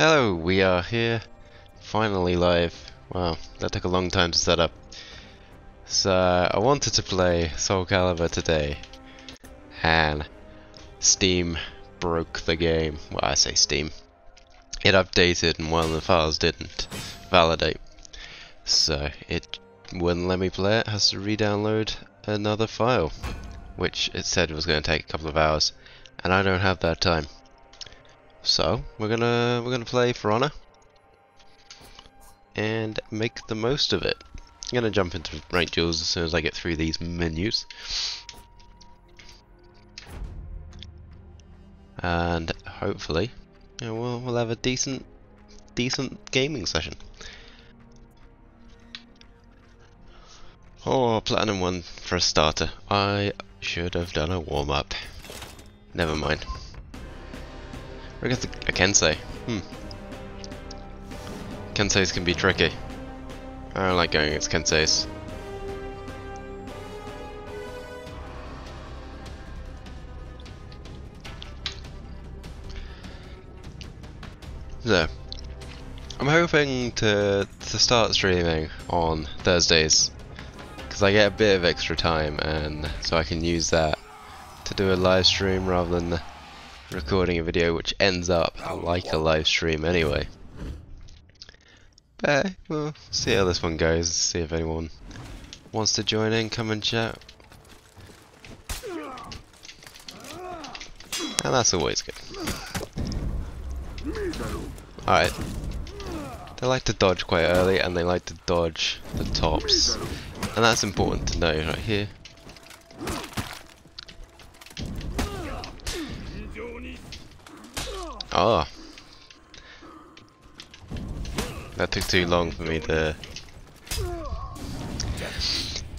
Hello, we are here, finally live. Wow, that took a long time to set up. So, I wanted to play SoulCalibur today, and Steam broke the game. Well, I say Steam. It updated and one of the files didn't validate. So, it wouldn't let me play it, has to re-download another file, which it said was going to take a couple of hours, and I don't have that time. So we're gonna play for Honor and make the most of it. I'm gonna jump into ranked duels as soon as I get through these menus, and hopefully, you know, we'll have a decent gaming session. Oh, Platinum 1 for a starter. I should have done a warm up. Never mind. We're against a Kensei. Kenseis can be tricky. I don't like going against Kenseis. So, I'm hoping to start streaming on Thursdays, because I get a bit of extra time, and so I can use that to do a live stream rather than recording a video which ends up like a live stream anyway. But we'll see how this one goes, see if anyone wants to join in, come and chat. And that's always good. Alright. They like to dodge quite early, and they like to dodge the tops. And that's important to know right here. Ah. That took too long for me to...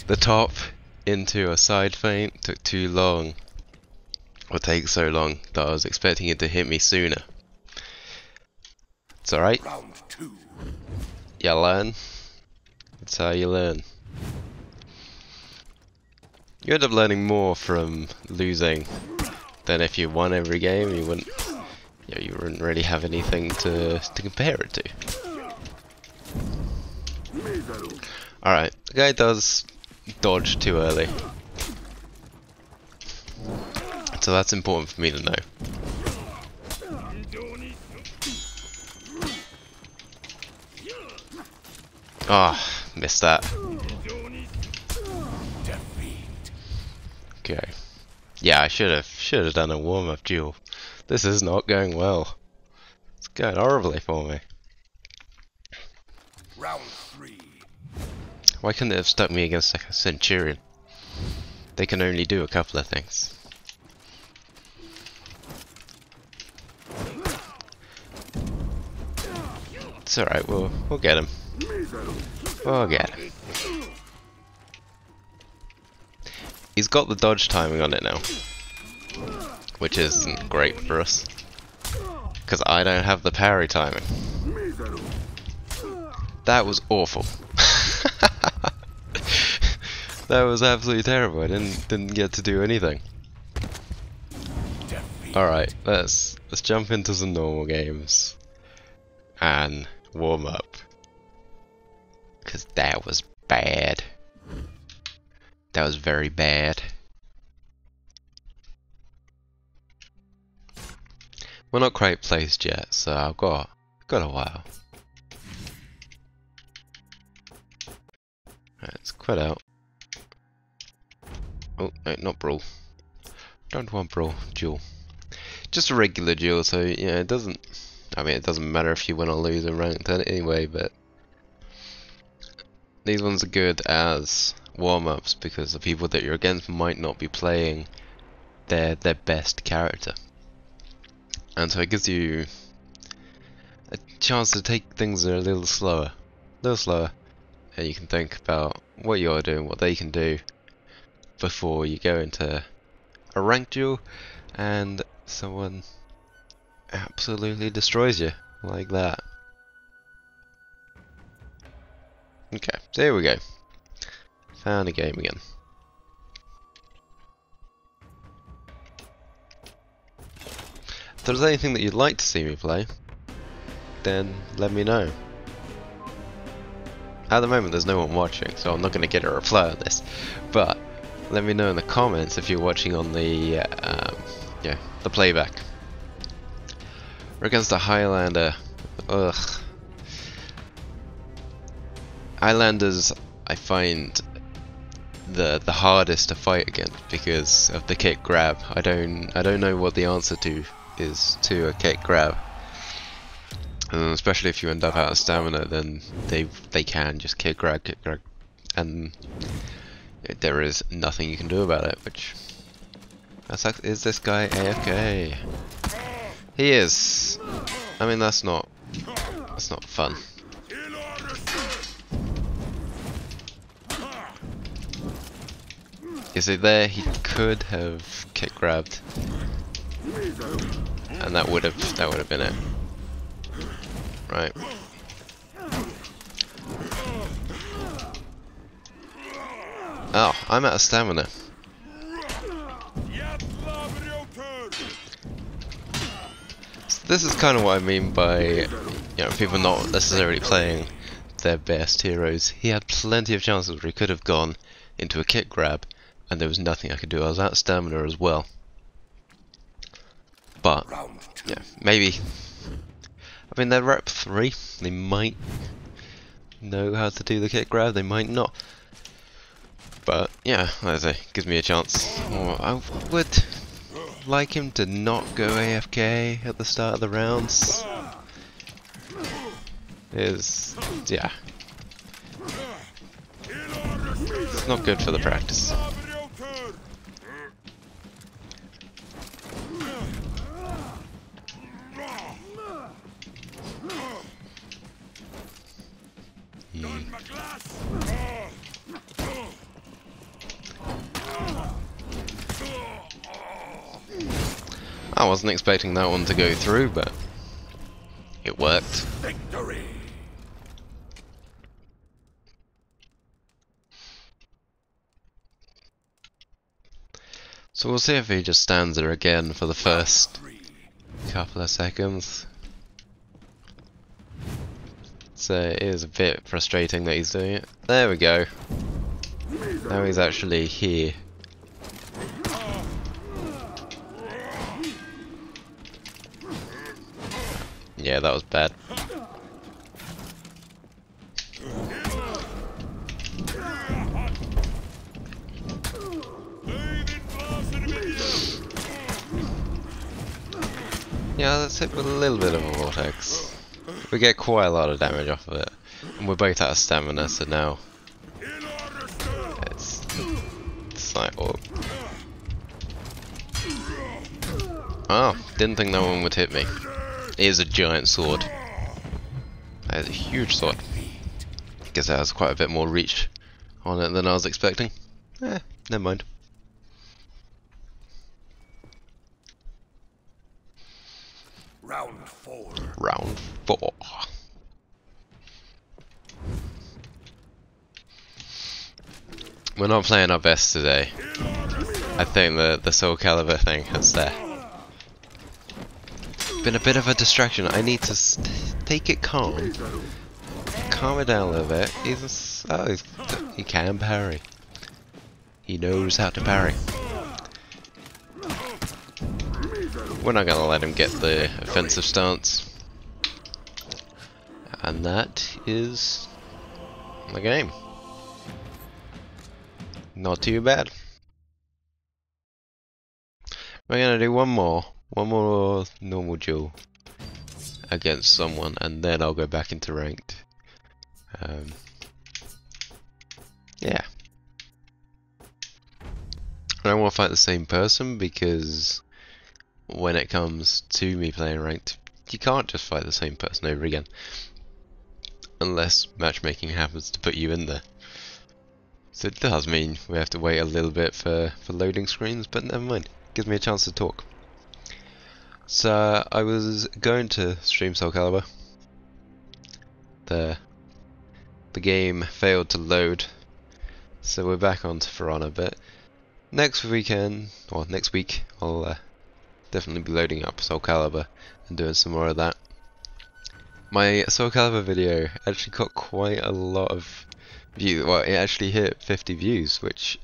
The top into a side feint took too long. Or take so long that I was expecting it to hit me sooner. It's alright. You learn. That's how you learn. You end up learning more from losing than if you won every game. You wouldn't really have anything to compare it to. Alright, the guy does dodge too early, so that's important for me to know. Ah, missed that. Okay. Yeah, I should have done a warm-up duel. This is not going well. It's going horribly for me. Round 3. Why couldn't it have stuck me against like a Centurion? They can only do a couple of things. It's alright, we'll get him. We'll get him. He's got the dodge timing on it now, which isn't great for us, because I don't have the parry timing. That was awful. That was absolutely terrible. I didn't get to do anything. Alright, let's jump into some normal games and warm up, because that was bad. That was very bad. We're not quite placed yet, so I've got a while. Right, let's quit out. Oh, no, not brawl. Don't want brawl. Duel. Just a regular duel, so yeah, it doesn't... I mean, it doesn't matter if you win or lose in ranked anyway, but... These ones are good as warm-ups, because the people that you're against might not be playing their best character. And so it gives you a chance to take things a little slower. And you can think about what you're doing, what they can do, before you go into a ranked duel and someone absolutely destroys you like that. Okay, there we go. Found a game again. If there's anything that you'd like to see me play, then let me know. At the moment there's no one watching, so I'm not going to get a reply on this, but let me know in the comments if you're watching on the the playback. We're against a Highlander. Ugh. Highlanders I find the hardest to fight against because of the kick grab. I don't know what the answer is to a kick grab. And especially if you end up out of stamina, then they can just kick grab, and there is nothing you can do about it. Which is this guy AFK? He is. I mean that's not fun. You see there, he could have kick grabbed, and that would have been it. Right. Oh, I'm out of stamina. So this is kind of what I mean by, people not necessarily playing their best heroes. He had plenty of chances where he could have gone into a kick grab, and there was nothing I could do. I was out of stamina as well. But, yeah, maybe. I mean, they're rep 3. They might know how to do the kick grab. They might not. But yeah, as I say, gives me a chance. I would like him to not go AFK at the start of the rounds. Yeah. It's not good for the practice. I wasn't expecting that one to go through, but it worked. Victory. So we'll see if he just stands there again for the first couple of seconds. So it is a bit frustrating that he's doing it. There we go. Now he's actually here. Yeah, that was bad. Yeah, let's hit with a little bit of a vortex. We get quite a lot of damage off of it. And we're both out of stamina, so now it's like, oh, didn't think that one would hit me. It is a giant sword. That is a huge sword. Guess it has quite a bit more reach on it than I was expecting. Never mind. Round 4. Round 4. We're not playing our best today. I think the SoulCalibur thing has been a bit of a distraction. I need to take it calm. Calm it down a little bit. He can parry. He knows how to parry. We're not gonna let him get the offensive stance. And that is the game. Not too bad. We're gonna do one more normal duel against someone, and then I'll go back into ranked. Yeah. I don't want to fight the same person because when it comes to me playing ranked, you can't just fight the same person over again unless matchmaking happens to put you in there. So it does mean we have to wait a little bit for loading screens, but never mind. Gives me a chance to talk. So I was going to stream SoulCalibur. The game failed to load, so we're back on For Honor. But next weekend, or next week, I'll definitely be loading up SoulCalibur and doing some more of that. My SoulCalibur video actually got quite a lot of views. Well, it actually hit 50 views, which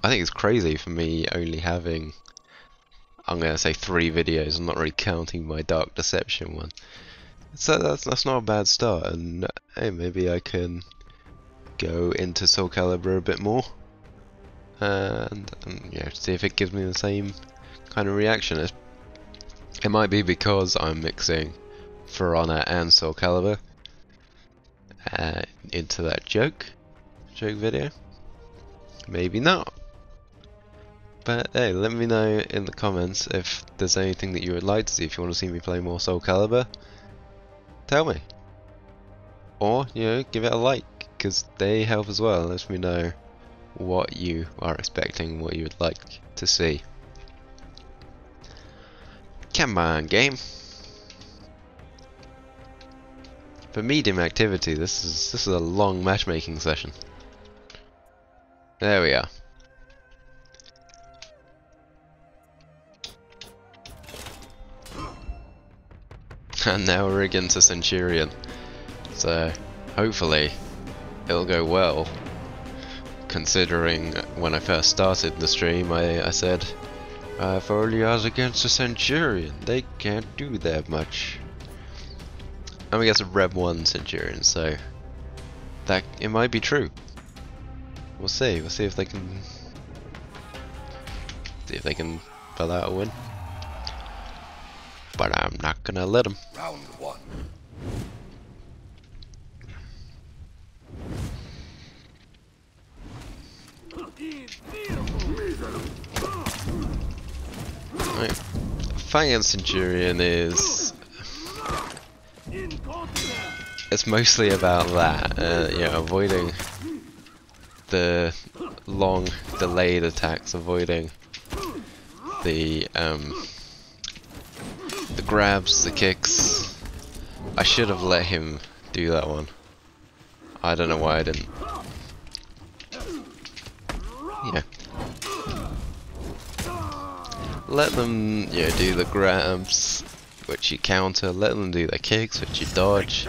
I think is crazy for me only having, I'm gonna say 3 videos. I'm not really counting my Dark Deception one. So that's not a bad start, and hey, maybe I can go into SoulCalibur a bit more, and yeah, see if it gives me the same kind of reaction. It might be because I'm mixing For Honor and SoulCalibur into that joke video. Maybe not. But hey, let me know in the comments if there's anything that you would like to see. If you want to see me play more SoulCalibur, tell me. Or, you know, give it a like, because they help as well. Let me know what you are expecting, what you would like to see. Come on, game. For medium activity, this is a long matchmaking session. There we are. And now we're against a Centurion. So hopefully it'll go well, considering when I first started the stream I said Folia's against a Centurion, they can't do that much. And we get a Rev 1 Centurion, so that it might be true. We'll see if they can pull out a win. But I'm not gonna let them. Round 1. Right. Fighting against Centurion is, it's mostly about that, yeah, avoiding the long delayed attacks, avoiding the grabs, the kicks. I should have let him do that one. I don't know why I didn't. Yeah. Let them, you know, do the grabs, which you counter. Let them do their kicks, which you dodge.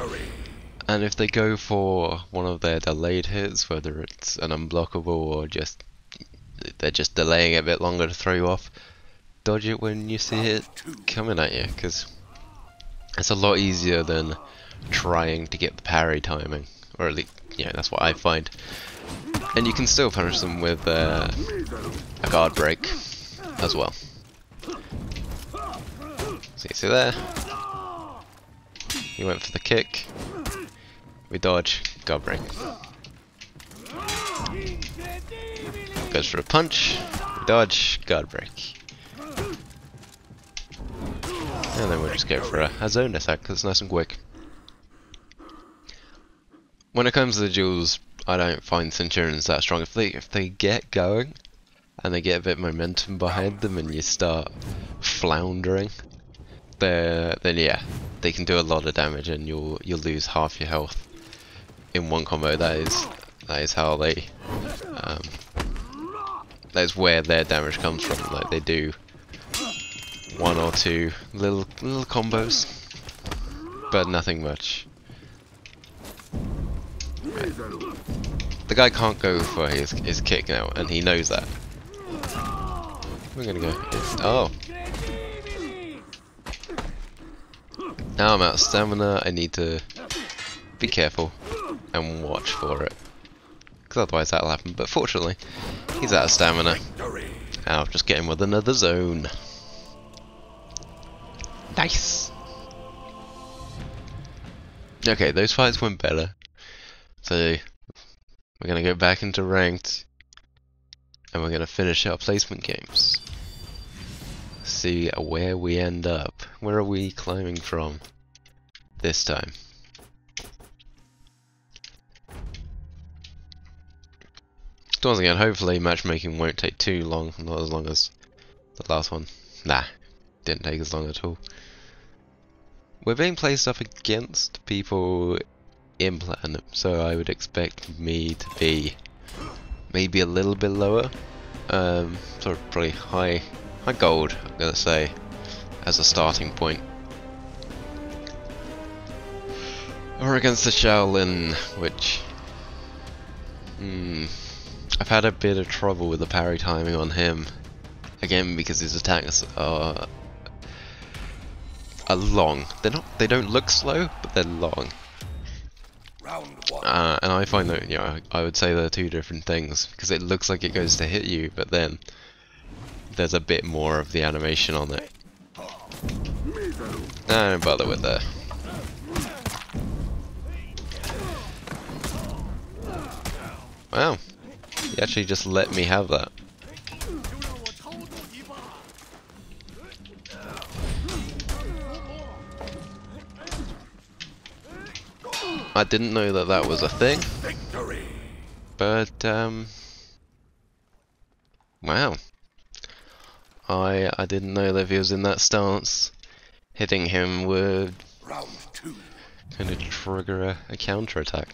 And if they go for one of their delayed hits, whether it's an unblockable or just they're just delaying it a bit longer to throw you off, dodge it when you see it coming at you, because it's a lot easier than trying to get the parry timing, or at least, yeah, that's what I find. And you can still punish them with a guard break as well. So you see there, he went for the kick, we dodge, guard break. Goes for a punch, we dodge, guard break. And then we'll just go for a zone attack, because it's nice and quick. When it comes to the duels, I don't find Centurions that strong. If they get going, and they get a bit of momentum behind them, and you start floundering, then yeah, they can do a lot of damage, and you'll lose half your health in one combo. That is how they, that is where their damage comes from. Like, they do 1 or 2 little combos, but nothing much. Right. The guy can't go for his kick now, and he knows that. We're gonna go. Oh! Now I'm out of stamina. I need to be careful and watch for it, because otherwise that'll happen. But fortunately, he's out of stamina. I'll just get him with another zone. Nice! Okay, those fights went better. So, we're gonna go back into ranked, and we're gonna finish our placement games. See where we end up. Where are we climbing from this time? So once again, hopefully matchmaking won't take too long, not as long as the last one. Nah, didn't take as long at all. We're being placed up against people in Platinum, so I would expect me to be maybe a little bit lower. Sort of probably high gold, I'm gonna say, as a starting point. Or against the Shaolin, which... I've had a bit of trouble with the parry timing on him. Again, because his attacks are long. They don't look slow, but they're long. And I find that, you know, I would say they're two different things, because it looks like it goes to hit you, but then there's a bit more of the animation on it. I don't bother with that. Wow, he actually just let me have that. I didn't know that that was a thing, but wow, I didn't know that if he was in that stance, hitting him would kind of trigger a counter attack.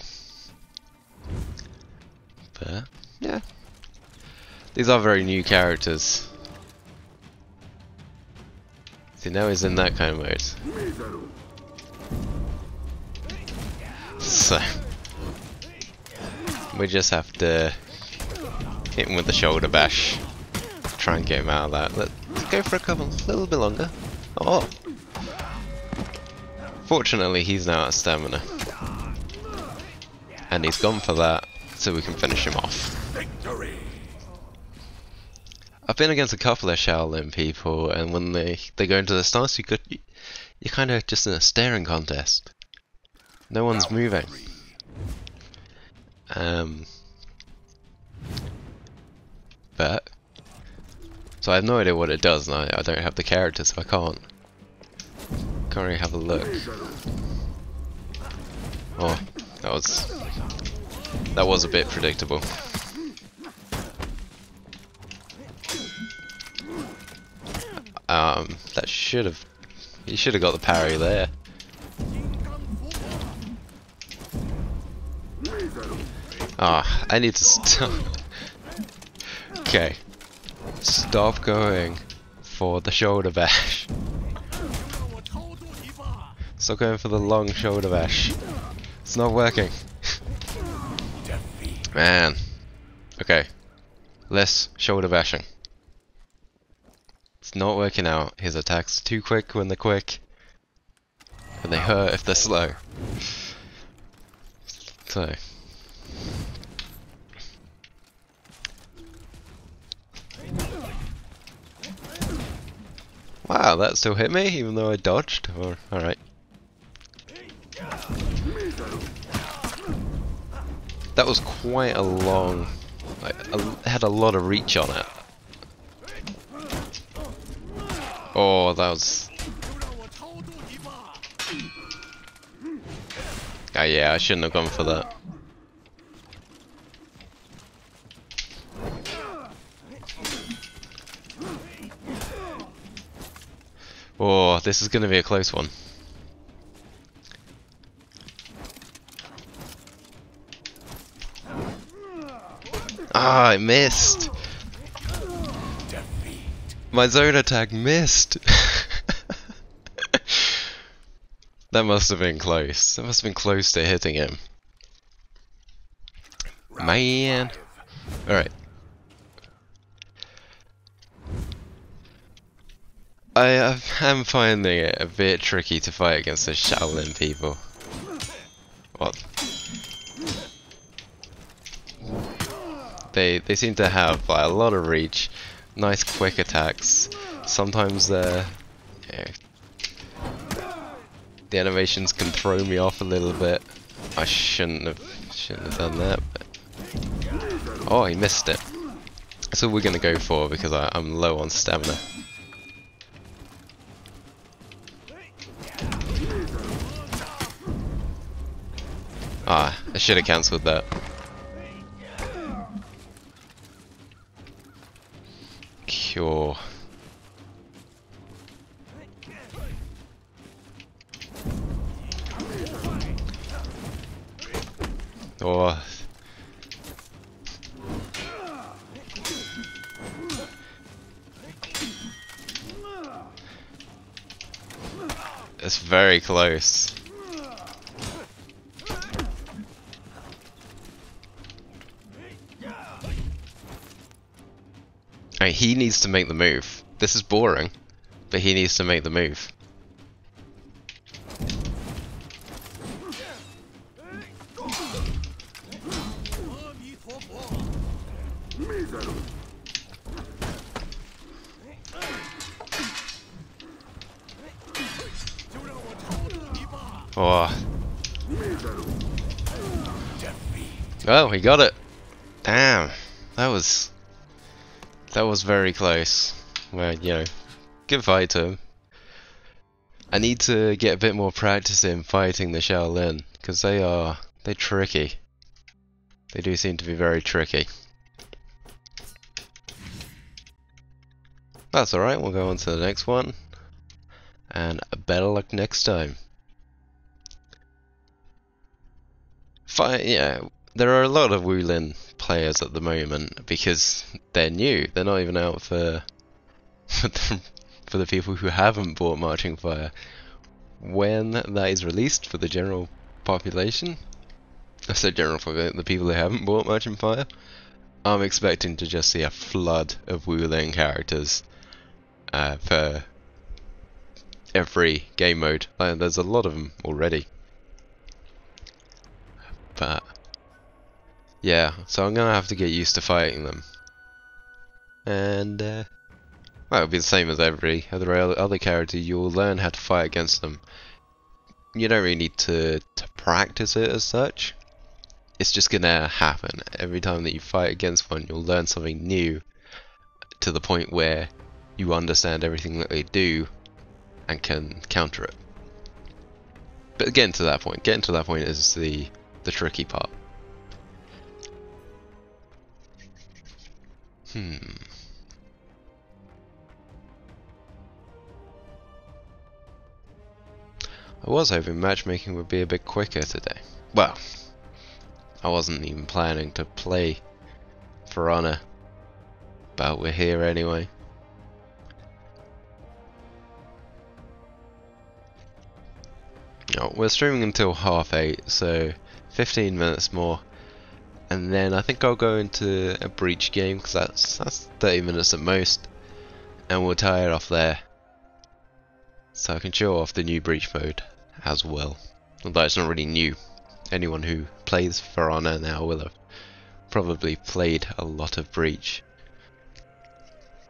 But yeah, these are very new characters. See, now he's in that kind of mode. So we just have to hit him with the shoulder bash, try and get him out of that. Let's go for a little bit longer. Oh, fortunately he's now out of stamina, and he's gone for that, so we can finish him off. I've been against a couple of Shaolin people, and when they go into the stance, you're kind of just in a staring contest. No one's moving. But so I have no idea what it does, and I don't have the character, so I can't really have a look. Oh, that was a bit predictable. He should have got the parry there. Ah, I need to stop. Okay, stop going for the shoulder bash. Stop going for the long shoulder bash. It's not working. Man. Okay, less shoulder bashing. It's not working out. His attacks are too quick when they're quick, and they hurt if they're slow. So. Wow, that still hit me, even though I dodged? Alright. That was quite a long... it had a lot of reach on it. Oh, that was... Oh yeah, I shouldn't have gone for that. Oh, this is going to be a close one. Ah, it missed. My zone attack missed. That must have been close. That must have been close to hitting him. Man. Alright. I am finding it a bit tricky to fight against the Shaolin people. What? They seem to have like, a lot of reach, nice quick attacks. Sometimes the animations can throw me off a little bit. I shouldn't have done that. But... oh, he missed it. That's what we're gonna go for because I'm low on stamina. Ah, I should have cancelled that. Cure. Oh. It's very close. Right, he needs to make the move. This is boring, but he needs to make the move. Oh. Oh, he got it. Damn. That was very close. Well, you know, good fight to him. I need to get a bit more practice in fighting the Shaolin, because they're tricky. They do seem to be very tricky. That's alright, we'll go on to the next one. And better luck next time. Yeah, there are a lot of Wulin players at the moment because they're new. They're not even out for the people who haven't bought Marching Fire. When that is released for the general population, I said general population, the people who haven't bought Marching Fire, I'm expecting to just see a flood of Wulin characters for every game mode. There's a lot of them already. But yeah, so I'm gonna have to get used to fighting them. And well, it'll be the same as every other character. You'll learn how to fight against them. You don't really need to practice it as such. It's just gonna happen. Every time that you fight against one, you'll learn something new to the point where you understand everything that they do and can counter it. But getting to that point is the tricky part. I was hoping matchmaking would be a bit quicker today. Well, I wasn't even planning to play for Honor, but we're here anyway. Oh, we're streaming until 8:30, so 15 minutes more, and then I think I'll go into a breach game because that's 30 minutes at most, and we'll tie it off there. So I can show off the new breach mode as well. Although it's not really new. Anyone who plays for Honor now will have probably played a lot of breach.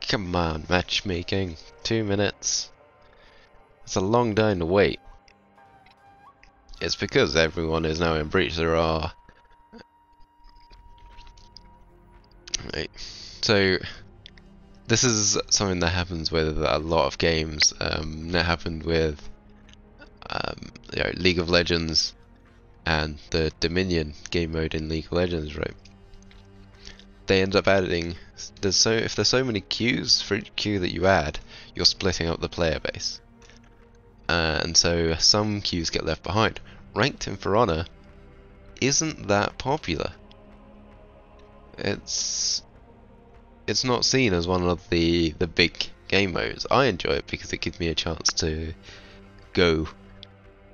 Come on, matchmaking. 2 minutes. It's a long time to wait. It's because everyone is now in breach. There are... Right. So this is something that happens with a lot of games. That happened with you know, League of Legends and the Dominion game mode in League of Legends, right? They end up adding, if there's so many queues, for each queue that you add, you're splitting up the player base. And so some queues get left behind. Ranked in For Honor isn't that popular. It's not seen as one of the big game modes. I enjoy it because it gives me a chance to go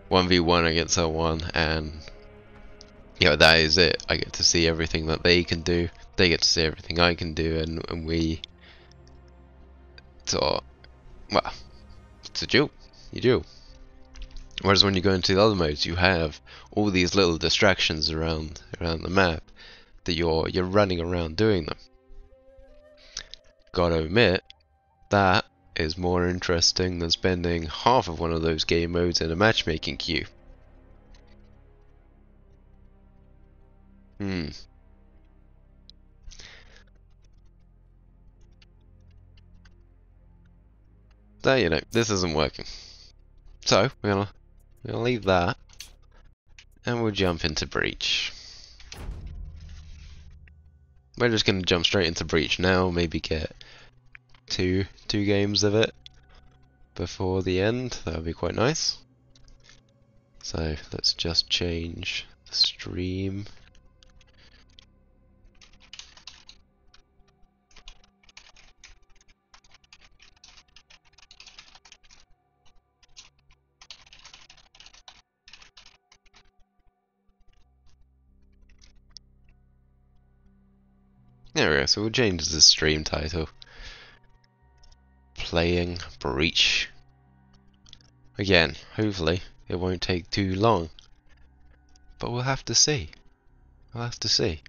1v1 against someone, and you know, that is it. I get to see everything that they can do, they get to see everything I can do, and we sort of, well, it's a duel. You duel. Whereas when you go into the other modes, you have all these little distractions around the map that you're running around doing them. Gotta admit, that is more interesting than spending half of one of those game modes in a matchmaking queue. So, you know, this isn't working. So, we're gonna leave that, and we'll jump into breach. We're just gonna jump straight into breach now, maybe get two games of it before the end. That would be quite nice. So let's just change the stream. There we go, so we'll change the stream title. playing Breach. Again, hopefully it won't take too long. But we'll have to see. We'll have to see.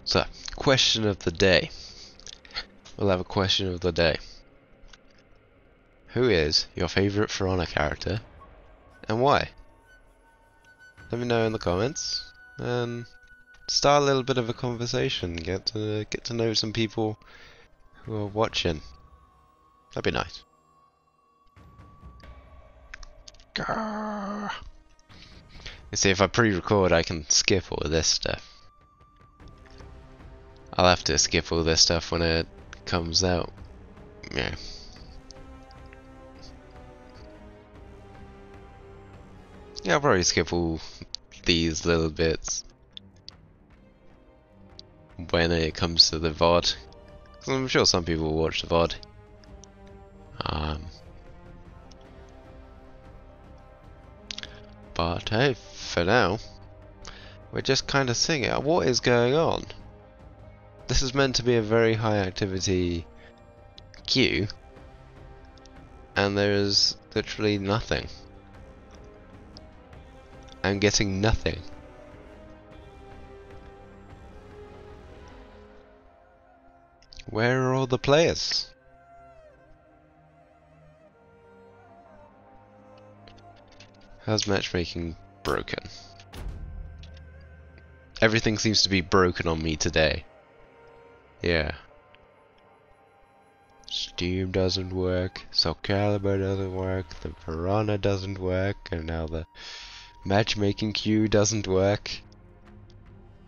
So, question of the day. We'll have a question of the day. Who is your favourite For Honor character, and why? Let me know in the comments, and start a little bit of a conversation. Get to know some people who are watching. That'd be nice. Grrr. You see, if I pre-record, I can skip all of this stuff. I'll have to skip all this stuff when it comes out. Yeah. Yeah, I'll probably skip all these little bits when it comes to the VOD. 'Cause I'm sure some people will watch the VOD. But hey, for now, we're just kind of seeing it. What is going on? This is meant to be a very high activity queue, and there is literally nothing. I'm getting nothing. Where are all the players? How's matchmaking broken? Everything seems to be broken on me today. Yeah. Steam doesn't work, SoulCalibur doesn't work, the Piranha doesn't work, and now the matchmaking queue doesn't work.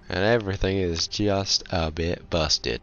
And everything is just a bit busted.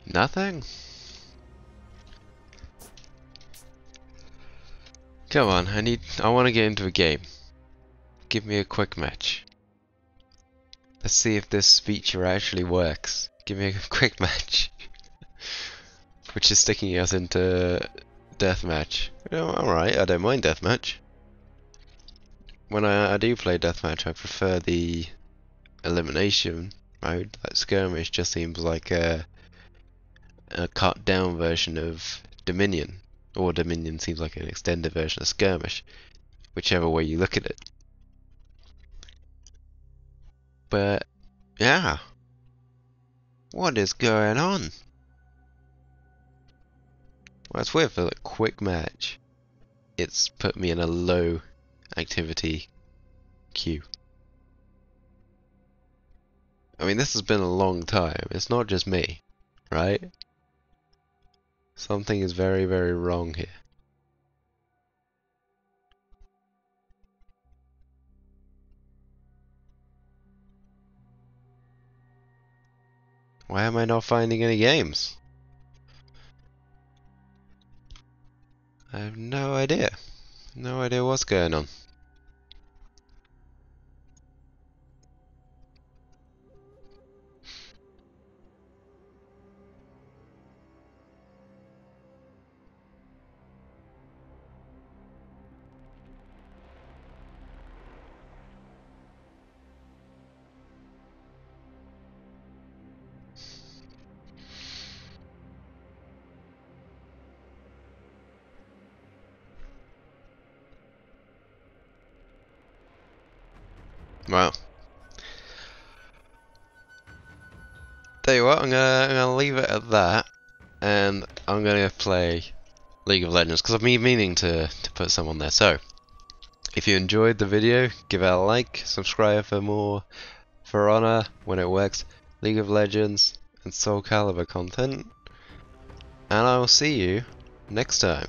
Nothing? Come on, I want to get into a game. Give me a quick match. Let's see if this feature actually works. Give me a quick match. Which is sticking us into deathmatch. Alright, I don't mind deathmatch. When I do play deathmatch, I prefer the elimination mode. That skirmish just seems like a cut down version of Dominion. Or Dominion seems like an extended version of skirmish. Whichever way you look at it. But, yeah. What is going on? Well, it's weird for a quick match. It's put me in a low activity queue. I mean, this has been a long time. It's not just me, right? Something is very, very wrong here. Why am I not finding any games? I have no idea. No idea what's going on. Well, tell you what, I'm gonna leave it at that, and I'm gonna play League of Legends because I've been meaning to put some on there. So, if you enjoyed the video, give it a like, subscribe for more For Honor when it works, League of Legends, and SoulCalibur content, and I will see you next time.